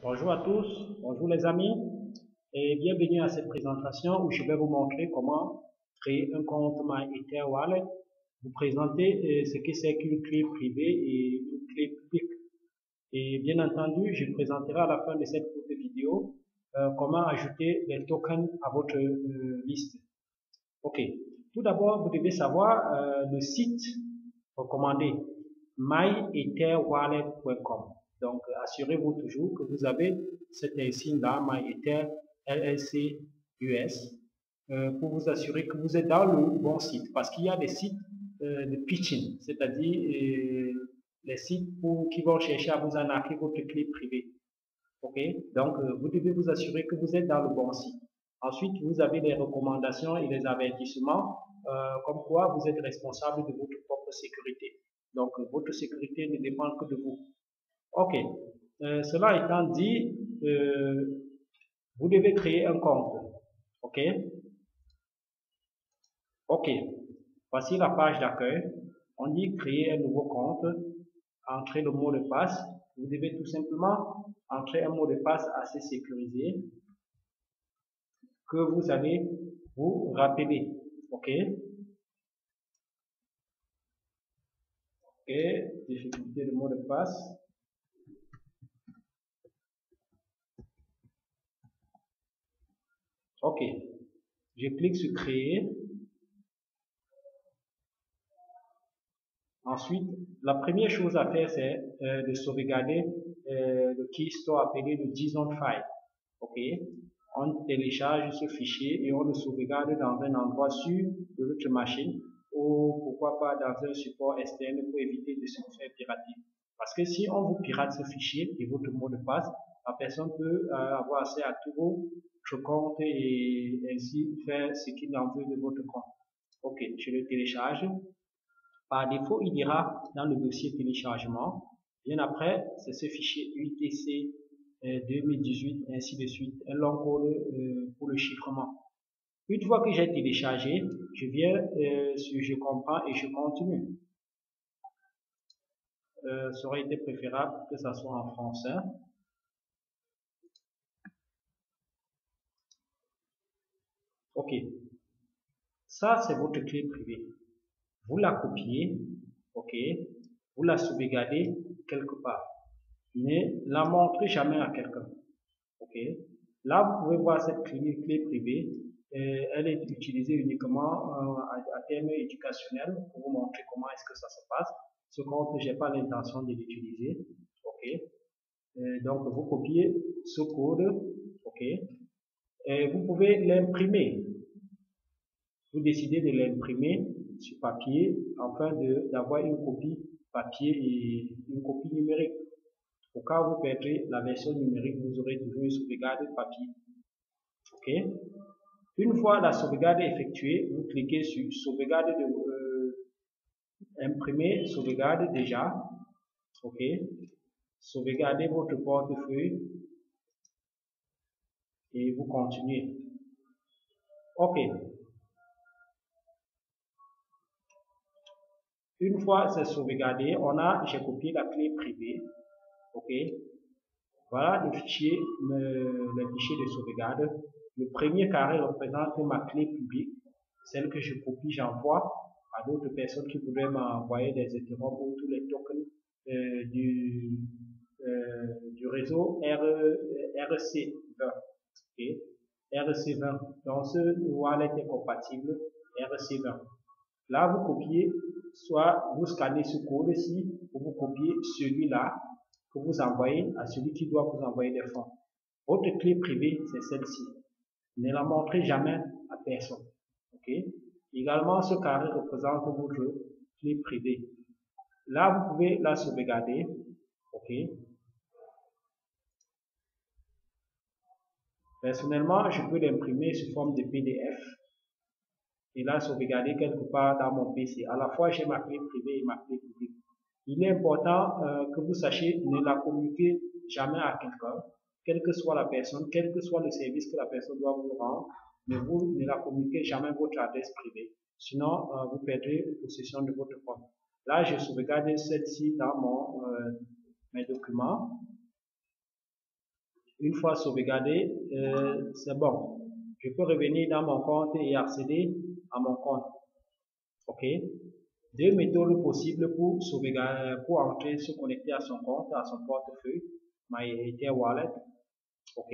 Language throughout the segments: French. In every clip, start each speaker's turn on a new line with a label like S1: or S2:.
S1: Bonjour à tous, bonjour les amis et bienvenue à cette présentation où je vais vous montrer comment créer un compte MyEtherWallet, vous présenter ce que c'est qu'une clé privée et une clé publique. Et bien entendu, je présenterai à la fin de cette courte vidéo comment ajouter les tokens à votre liste. Ok, tout d'abord, vous devez savoir le site recommandé myetherwallet.com. Donc, assurez-vous toujours que vous avez cet insigne-là, MyEther LLC US, pour vous assurer que vous êtes dans le bon site. Parce qu'il y a des sites de pitching, c'est-à-dire les sites qui vont chercher à vous arnaquer votre clé privée. Ok, donc vous devez vous assurer que vous êtes dans le bon site. Ensuite, vous avez les recommandations et les avertissements comme quoi vous êtes responsable de votre propre sécurité. Donc, votre sécurité ne dépend que de vous. Ok, cela étant dit, vous devez créer un compte. Ok, ok, voici la page d'accueil. On dit créer un nouveau compte, entrer le mot de passe. Vous devez tout simplement entrer un mot de passe assez sécurisé que vous allez vous rappeler. Ok, ok, difficulté de mot de passe. Ok, je clique sur créer. Ensuite, la première chose à faire, c'est de sauvegarder le keystore appelé le JSON file. Ok, on télécharge ce fichier et on le sauvegarde dans un endroit sûr de votre machine ou pourquoi pas dans un support externe pour éviter de se faire pirater. Parce que si on vous pirate ce fichier et votre mot de passe, la personne peut avoir accès à tous votre compte et ainsi faire ce qu'il en veut de votre compte. Ok, je le télécharge. Par défaut, il ira dans le dossier téléchargement. Bien après, c'est ce fichier UTC 2018, ainsi de suite, un long code pour le chiffrement. Une fois que j'ai téléchargé, je viens sur je comprends et je continue. Ça aurait été préférable que ça soit en français. Ok, ça c'est votre clé privée. Vous la copiez, ok, vous la sauvegardez quelque part. Ne la montrez jamais à quelqu'un. Ok. Là, vous pouvez voir cette clé privée. Elle est utilisée uniquement à terme éducationnel pour vous montrer comment est-ce que ça se passe. Ce compte, j'ai pas l'intention de l'utiliser. Ok. Donc, vous copiez ce code. Ok. Et vous pouvez l'imprimer. Vous décidez de l'imprimer sur papier afin d'avoir une copie papier et une copie numérique. Au cas où vous perdrez la version numérique, vous aurez toujours une sauvegarde papier. Ok. Une fois la sauvegarde effectuée, vous cliquez sur sauvegarde imprimer, sauvegarde déjà. Ok. Sauvegardez votre portefeuille et vous continuez. Ok. Une fois c'est sauvegardé, j'ai copié la clé privée. Ok. Voilà le fichier de sauvegarde. Le premier carré représente ma clé publique, celle que je copie, j'envoie à d'autres personnes qui voudraient m'envoyer des Ethereum ou tous les tokens du réseau RC20. Okay. RC20. Donc ce wallet est compatible RC20. Là, vous copiez, soit vous scannez ce code-ci, ou vous copiez celui-là que vous envoyez à celui qui doit vous envoyer des fonds. Votre clé privée, c'est celle-ci. Ne la montrez jamais à personne. Ok? Également, ce carré représente votre clé privée. Là, vous pouvez la sauvegarder. Ok? Personnellement, je peux l'imprimer sous forme de PDF et la sauvegarder quelque part dans mon PC. À la fois, j'ai ma clé privée et ma clé publique. Il est important que vous sachiez ne la communiquer jamais à quelqu'un, quelle que soit la personne, quel que soit le service que la personne doit vous rendre, mais vous ne la communiquez jamais votre adresse privée. Sinon, vous perdrez possession de votre compte. Là, je sauvegarde celle-ci dans mes documents. Une fois sauvegardé, c'est bon. Je peux revenir dans mon compte et accéder à mon compte. OK? Deux méthodes possibles pour sauvegarder, pour entrer, se connecter à son compte, à son portefeuille, MyAirtel Wallet. OK?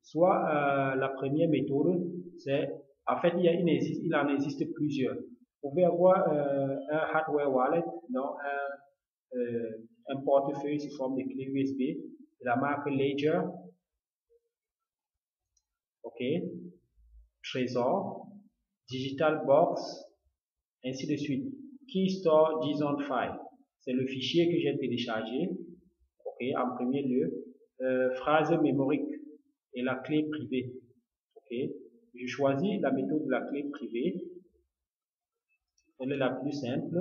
S1: Soit la première méthode, c'est, en fait, il en existe plusieurs. Vous pouvez avoir un hardware wallet, donc un portefeuille sous forme de clé USB de la marque Ledger. OK? Trésor, Digital Box, ainsi de suite. Keystore JSON File, c'est le fichier que j'ai téléchargé, ok, en premier lieu. Phrase mémorique et la clé privée, ok. Je choisis la méthode de la clé privée, elle est la plus simple,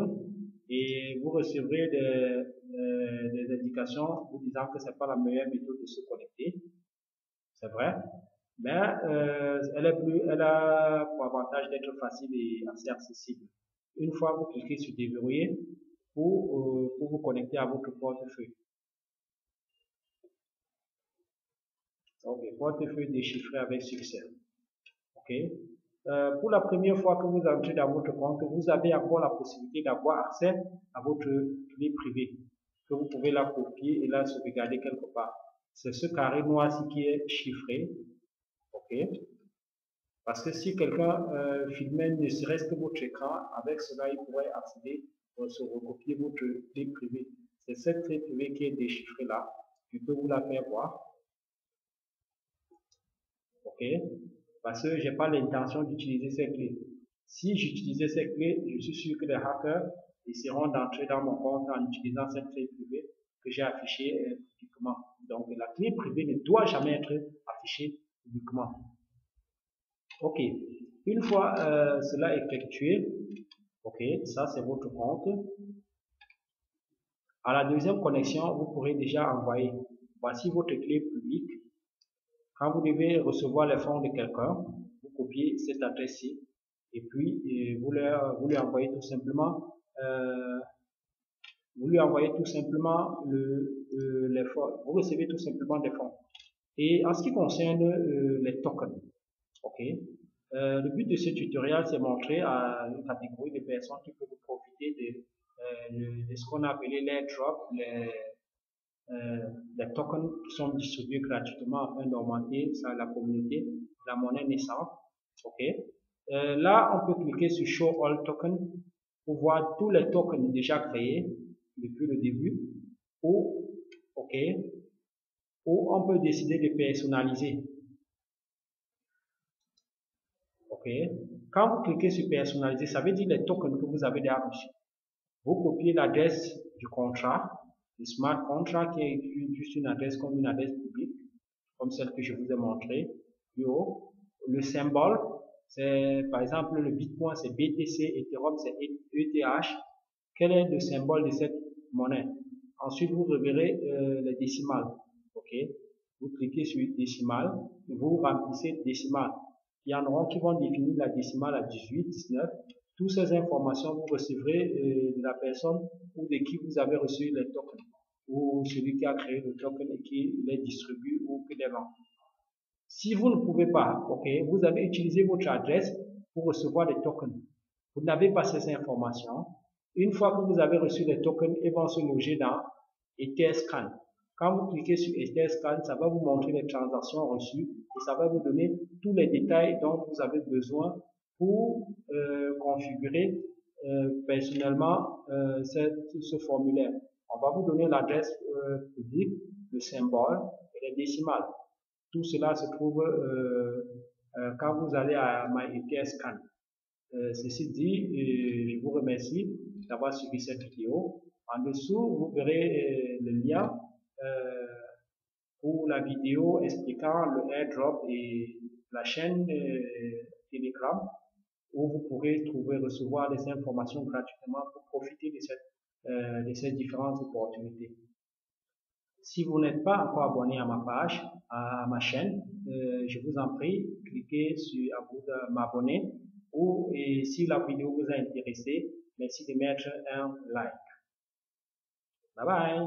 S1: et vous recevrez des indications vous disant que c'est pas la meilleure méthode de se connecter, c'est vrai, mais elle a pour avantage d'être facile et assez accessible. Une fois vous cliquez sur déverrouiller pour vous connecter à votre portefeuille. Ok, portefeuille déchiffré avec succès. Ok. Pour la première fois que vous entrez dans votre compte, vous avez encore la possibilité d'avoir accès à votre clé privée, que vous pouvez la copier et la sauvegarder quelque part. C'est ce carré noir-ci qui est chiffré. Ok. Parce que si quelqu'un filmait ne serait-ce que votre écran, avec cela, il pourrait accéder, se recopier votre clé privée. C'est cette clé privée qui est déchiffrée là. Je peux vous la faire voir. Ok? Parce que j'ai pas l'intention d'utiliser ces clés. Si j'utilisais ces clés, je suis sûr que les hackers essaieront d'entrer dans mon compte en utilisant cette clé privée que j'ai affichée publiquement. Donc la clé privée ne doit jamais être affichée publiquement. Ok, une fois cela effectué, ok, ça c'est votre compte. À la deuxième connexion, vous pourrez déjà envoyer. Voici votre clé publique. Quand vous devez recevoir les fonds de quelqu'un, vous copiez cette adresse-ci et puis vous lui envoyez tout simplement les fonds. Vous recevez tout simplement des fonds. Et en ce qui concerne les tokens, ok, le but de ce tutoriel, c'est montrer à une catégorie de personnes qui peuvent profiter de ce qu'on a appelé les drops, les tokens qui sont distribués gratuitement afin d'augmenter la communauté, la monnaie naissante. Ok. Là, on peut cliquer sur Show All Tokens pour voir tous les tokens déjà créés depuis le début. Ou, ok, ou on peut décider de personnaliser. Ok. Quand vous cliquez sur personnaliser, ça veut dire les tokens que vous avez déjà reçus. Vous copiez l'adresse du contrat, le smart contract qui est juste une adresse comme une adresse publique, comme celle que je vous ai montrée plus haut. Le symbole, c'est par exemple le Bitcoin, c'est BTC, Ethereum, c'est ETH. Quel est le symbole de cette monnaie? Ensuite, vous reverrez les décimales. Ok, vous cliquez sur décimales, vous remplissez décimales. Il y en aura qui vont définir la décimale à 18, 19. Toutes ces informations, vous recevrez de la personne ou de qui vous avez reçu les tokens, ou celui qui a créé le token et qui les distribue ou qui les vend. Si vous ne pouvez pas, ok, vous avez utilisé votre adresse pour recevoir des tokens. Vous n'avez pas ces informations. Une fois que vous avez reçu les tokens, ils vont se loger dans Etherscan. Quand vous cliquez sur Etherscan, ça va vous montrer les transactions reçues et ça va vous donner tous les détails dont vous avez besoin pour configurer personnellement ce formulaire. On va vous donner l'adresse publique, le symbole et les décimales. Tout cela se trouve quand vous allez à MyETHScan. Ceci dit, je vous remercie d'avoir suivi cette vidéo. En dessous, vous verrez le lien pour la vidéo expliquant le airdrop et la chaîne Telegram où vous pourrez recevoir des informations gratuitement pour profiter de ces différentes opportunités. Si vous n'êtes pas encore abonné à ma page, à ma chaîne, je vous en prie, cliquez sur m'abonner et si la vidéo vous a intéressé, merci de mettre un like. Bye bye.